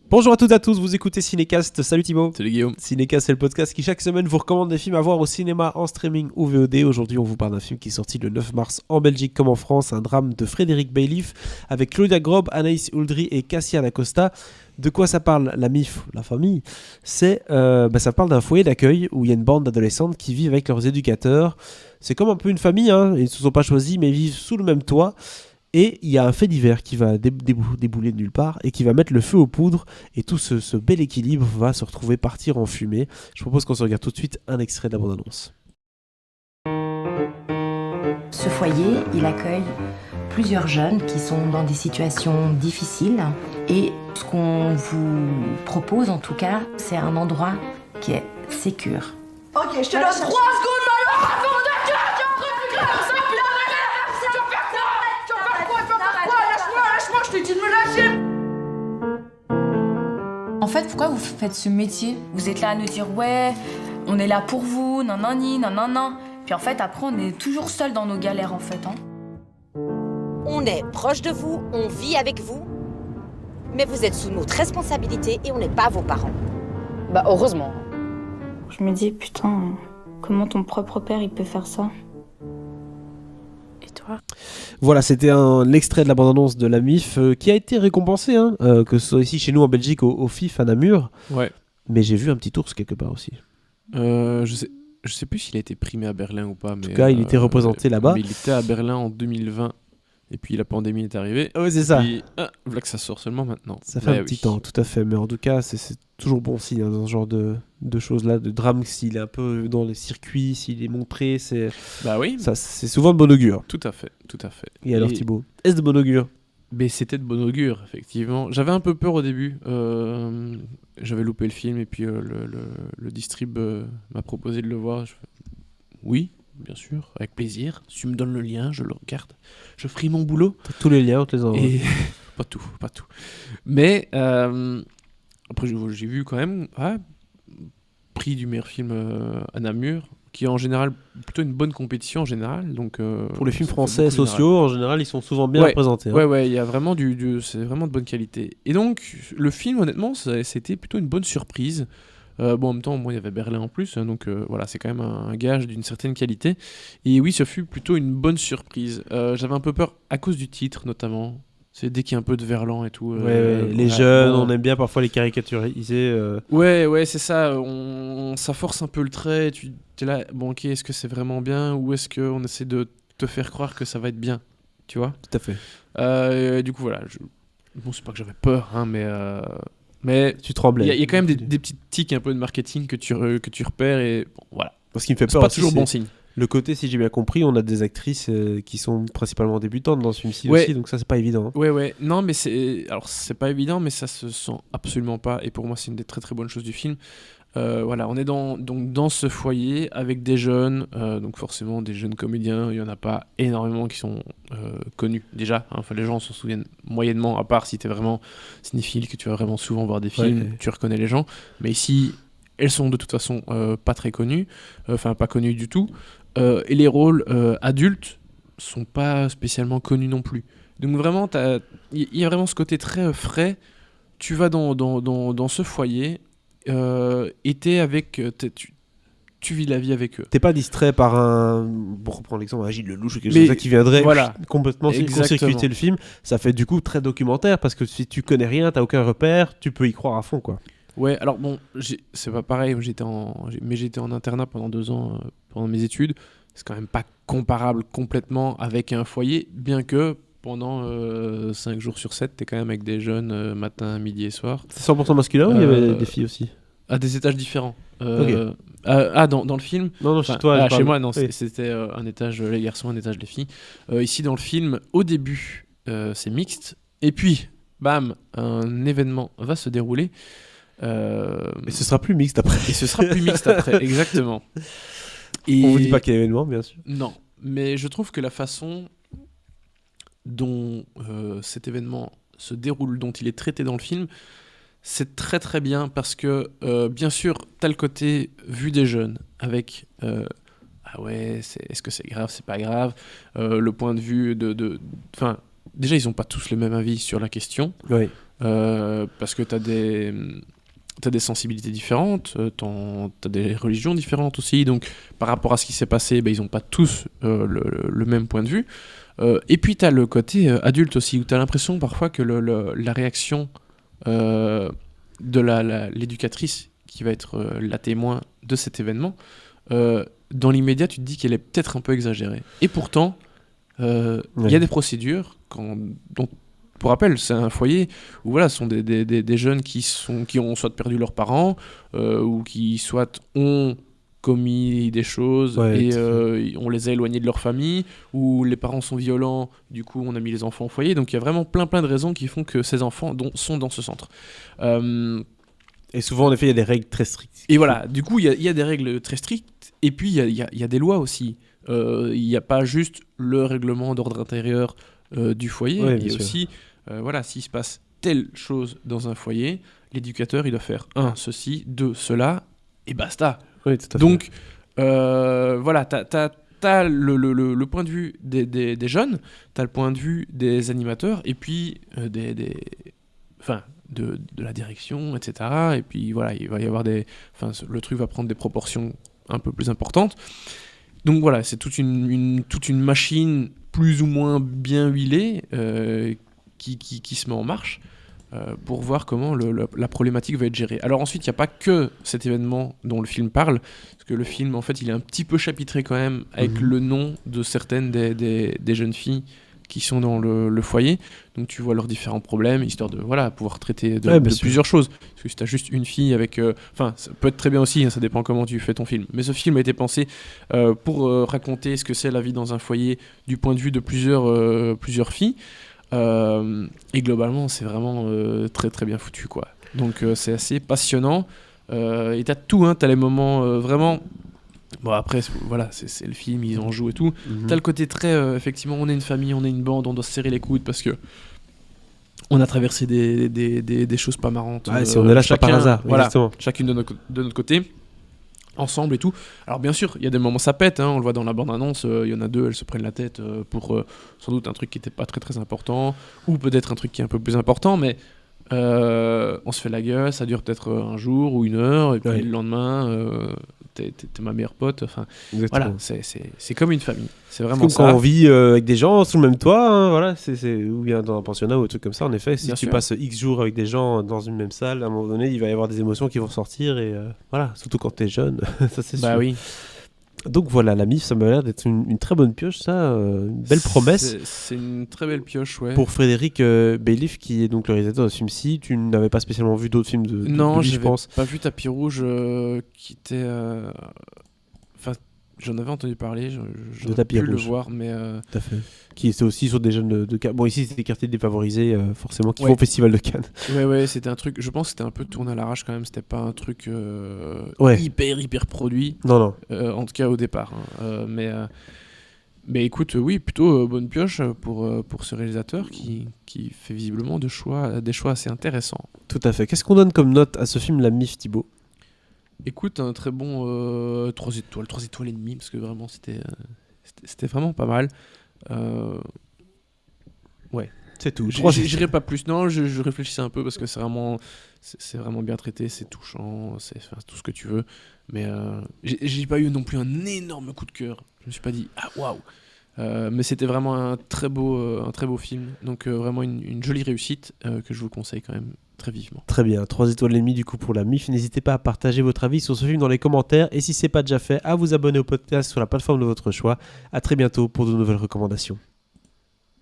Bonjour à toutes et à tous, vous écoutez Cinécast, salut Thibaut. Salut Guillaume. Cinécast, c'est le podcast qui chaque semaine vous recommande des films à voir au cinéma, en streaming ou VOD. Aujourd'hui on vous parle d'un film qui est sorti le 9 mars en Belgique comme en France, un drame de Frédéric Bailiff avec Claudia Grob, Anaïs Oudry et Cassia Acosta. De quoi ça parle, la MIF, la famille? Ça parle d'un foyer d'accueil où il y a une bande d'adolescentes qui vivent avec leurs éducateurs. C'est comme un peu une famille, hein. Ils ne se sont pas choisis mais ils vivent sous le même toit. Et il y a un fait divers qui va débouler de nulle part et qui va mettre le feu aux poudres. Et tout ce bel équilibre va se retrouver partir en fumée. Je propose qu'on se regarde tout de suite un extrait de la bande-annonce. Ce foyer, il accueille plusieurs jeunes qui sont dans des situations difficiles. Et ce qu'on vous propose en tout cas, c'est un endroit qui est sécure. Ok, je te donne 3 secondes, Manon. Avant de te lâche-moi, je te dis de me lâcher. En fait, pourquoi vous faites ce métier? Vous êtes là à nous dire ouais, on est là pour vous, nanani, nanana. Puis en fait, après, on est toujours seuls dans nos galères en fait. On est proche de vous, on vit avec vous, mais vous êtes sous notre responsabilité et on n'est pas vos parents. Bah heureusement. Je me dis putain, comment ton propre père il peut faire ça? Et toi? Voilà, c'était un extrait de la bande-annonce de la MIF qui a été récompensé, que ce soit ici chez nous en Belgique au FIF à Namur. Ouais. Mais j'ai vu un petit ours quelque part aussi. Je sais plus s'il a été primé à Berlin ou pas. En tout cas, il était représenté là-bas. Mais il était à Berlin en 2020. Et puis la pandémie est arrivée. Ouais, c'est ça. Puis, voilà que ça sort seulement maintenant. Ça fait un petit temps, tout à fait. Mais en tout cas, c'est toujours bon signe dans ce genre de choses-là, de drame, s'il est un peu dans les circuits, s'il est montré. Bah oui. Ça, c'est souvent de bon augure. Tout à fait, tout à fait. Et alors Thibaut, est-ce de bon augure? Mais c'était de bon augure, effectivement. J'avais un peu peur au début. J'avais loupé le film et puis le distrib m'a proposé de le voir. Oui, bien sûr, avec plaisir. Si tu me donnes le lien, je le regarde. Je ferai mon boulot. Tous les liens, on te les envoie. Et... pas tout. Mais après, j'ai vu quand même prix du meilleur film à Namur, qui est en général plutôt une bonne compétition en général. Donc, pour les films français sociaux, en général, ils sont souvent bien représentés. Ouais, il y a vraiment c'est vraiment de bonne qualité. Et donc, le film, honnêtement, c'était plutôt une bonne surprise. En même temps, moi, il y avait Berlin en plus, donc voilà, c'est quand même un gage d'une certaine qualité. Et oui, ce fut plutôt une bonne surprise. J'avais un peu peur à cause du titre, notamment. C'est dès qu'il y a un peu de verlan et tout. Les jeunes, on aime bien parfois les caricaturiser. Ouais, c'est ça. Ça force un peu le trait. Tu es là, bon, ok, est-ce que c'est vraiment bien ou est-ce qu'on essaie de te faire croire que ça va être bien, tu vois? Tout à fait. Du coup, voilà. Bon, c'est pas que j'avais peur, hein, mais tu tremblais. Il y a quand même des petites tics un peu de marketing que tu repères et bon, voilà. Ce qui me fait peur, c'est pas aussi, toujours bon signe. Le côté, si j'ai bien compris, on a des actrices qui sont principalement débutantes dans ce film-ci Ouais. aussi, donc ça c'est pas évident. Ouais. Non, mais c'est pas évident, mais ça se sent absolument pas. Et pour moi, c'est une des très très bonnes choses du film. Voilà, on est dans ce foyer avec des jeunes, donc forcément des jeunes comédiens. Il y en a pas énormément qui sont connus déjà. Hein. Enfin, les gens s'en souviennent moyennement, à part si t'es vraiment cinéphile, que tu vas vraiment souvent voir des films, tu reconnais les gens. Mais ici, elles sont de toute façon pas très connues, enfin pas connues du tout. Et les rôles adultes sont pas spécialement connus non plus. Donc vraiment, il y a vraiment ce côté très frais. Tu vas dans ce foyer et t'es avec... tu vis la vie avec eux. T'es pas distrait par pour reprendre l'exemple, Gilles Lelouch ou quelque chose comme ça qui viendrait complètement court-circuiter le film. Ça fait du coup très documentaire parce que si tu connais rien, t'as aucun repère, tu peux y croire à fond, quoi. Ouais, alors bon, c'est pas pareil, j'étais en internat pendant 2 ans pendant mes études. C'est quand même pas comparable complètement avec un foyer, bien que pendant 5 jours sur 7, t'es quand même avec des jeunes matin, midi et soir. C'est 100% masculin ou il y avait des filles aussi? À des étages différents. Okay. Dans le film? Non, chez toi. Chez moi, non, c'était un étage les garçons, un étage les filles. Ici, dans le film, au début, c'est mixte. Et puis, bam, un événement va se dérouler. Et ce sera plus mixte après. Exactement. Et on vous dit pas quel événement, bien sûr. Non, mais je trouve que la façon dont cet événement se déroule, dont il est traité dans le film, c'est très très bien parce que bien sûr, t'as le côté vue des jeunes avec ah ouais, est-ce que c'est grave, c'est pas grave, le point de vue déjà, ils n'ont pas tous le même avis sur la question. Oui. Parce que t'as des sensibilités différentes, t'as des religions différentes aussi, donc par rapport à ce qui s'est passé, ils n'ont pas tous le même point de vue. Et puis t'as le côté adulte aussi, où t'as l'impression parfois que la réaction de l'éducatrice qui va être la témoin de cet événement, dans l'immédiat tu te dis qu'elle est peut-être un peu exagérée. Et pourtant, il y a des procédures, dont pour rappel, c'est un foyer où voilà, ce sont des jeunes qui ont soit perdu leurs parents, ou qui soit ont commis des choses et on les a éloignés de leur famille, ou les parents sont violents, du coup on a mis les enfants au foyer. Donc il y a vraiment plein de raisons qui font que ces enfants sont dans ce centre. Et souvent, en effet, il y a des règles très strictes. Et voilà, du coup, il y a des règles très strictes, et puis il y a des lois aussi. Il n'y a pas juste le règlement d'ordre intérieur du foyer, il y a aussi, s'il se passe telle chose dans un foyer, l'éducateur, il doit faire 1, ceci, 2, cela, et basta. Oui, tout à fait. Donc, t'as le point de vue des jeunes, t'as le point de vue des animateurs, et puis de la direction, etc. Et puis voilà, il va y avoir le truc va prendre des proportions un peu plus importantes. Donc voilà, c'est toute une machine plus ou moins bien huilée qui se met en marche pour voir comment la problématique va être gérée. Alors ensuite, il n'y a pas que cet événement dont le film parle, parce que le film, en fait, il est un petit peu chapitré quand même avec le nom de certaines des jeunes filles qui sont dans le foyer. Donc tu vois leurs différents problèmes, histoire de pouvoir traiter de plusieurs choses. Parce que si tu as juste une fille avec... ça peut être très bien aussi, ça dépend comment tu fais ton film. Mais ce film a été pensé pour raconter ce que c'est la vie dans un foyer du point de vue de plusieurs filles. Et globalement, c'est vraiment très très bien foutu, quoi. Donc c'est assez passionnant. Et t'as tout, t'as les moments vraiment... Bon, après, c'est le film, ils en jouent et tout. T'as le côté très, effectivement, on est une famille, on est une bande, on doit se serrer les coudes parce que on a traversé des choses pas marrantes. Si on est là, c'est pas par hasard. Exactement. Chacune de notre côté, ensemble et tout. Alors bien sûr, il y a des moments ça pète, on le voit dans la bande-annonce, il y en a 2, elles se prennent la tête pour sans doute un truc qui était pas très très important, ou peut-être un truc qui est un peu plus important, mais on se fait la gueule, ça dure peut-être un jour ou une heure, et puis le lendemain... T'es ma meilleure pote, voilà, c'est comme une famille, c'est vraiment comme ça. Quand on vit avec des gens sous le même toit, ou bien dans un pensionnat ou un truc comme ça, en effet, si Bien tu sûr. passes X jours avec des gens dans une même salle, à un moment donné, il va y avoir des émotions qui vont sortir, et surtout quand t'es jeune, ça c'est sûr. Oui. Donc voilà, la MIF, ça m'a l'air d'être une très bonne pioche, ça, une belle promesse. C'est une très belle pioche, ouais. Pour Frédéric Bailiff, qui est donc le réalisateur de ce film-ci, tu n'avais pas spécialement vu d'autres films de Non, lui, je pense. pas vu Tapis Rouge, qui était... j'en avais entendu parler, je De Tapis pu le Rouge. voir, mais... Tout à fait. Qui était aussi sur des jeunes de Cannes. Bon, ici, c'était des quartiers défavorisés, forcément, qui vont au Festival de Cannes. Ouais, c'était un truc... Je pense que c'était un peu tourné à l'arrache quand même, c'était pas un truc hyper produit. Non. En tout cas, au départ. Mais écoute, oui, plutôt bonne pioche pour ce réalisateur qui fait visiblement des choix assez intéressants. Tout à fait. Qu'est-ce qu'on donne comme note à ce film, La MIF, Thibaut ? Écoute, un très bon 3 étoiles et demie, parce que vraiment, c'était vraiment pas mal. Ouais. C'est tout. J'irai pas plus. Non, je réfléchissais un peu parce que c'est vraiment bien traité, c'est touchant, c'est tout ce que tu veux. Mais j'ai pas eu non plus un énorme coup de cœur. Je me suis pas dit ah waouh. Mais c'était vraiment un très beau film. Donc vraiment une jolie réussite que je vous conseille quand même très vivement. Très bien. 3 étoiles et demie du coup pour La MIF. N'hésitez pas à partager votre avis sur ce film dans les commentaires. Et si c'est pas déjà fait, à vous abonner au podcast sur la plateforme de votre choix. À très bientôt pour de nouvelles recommandations.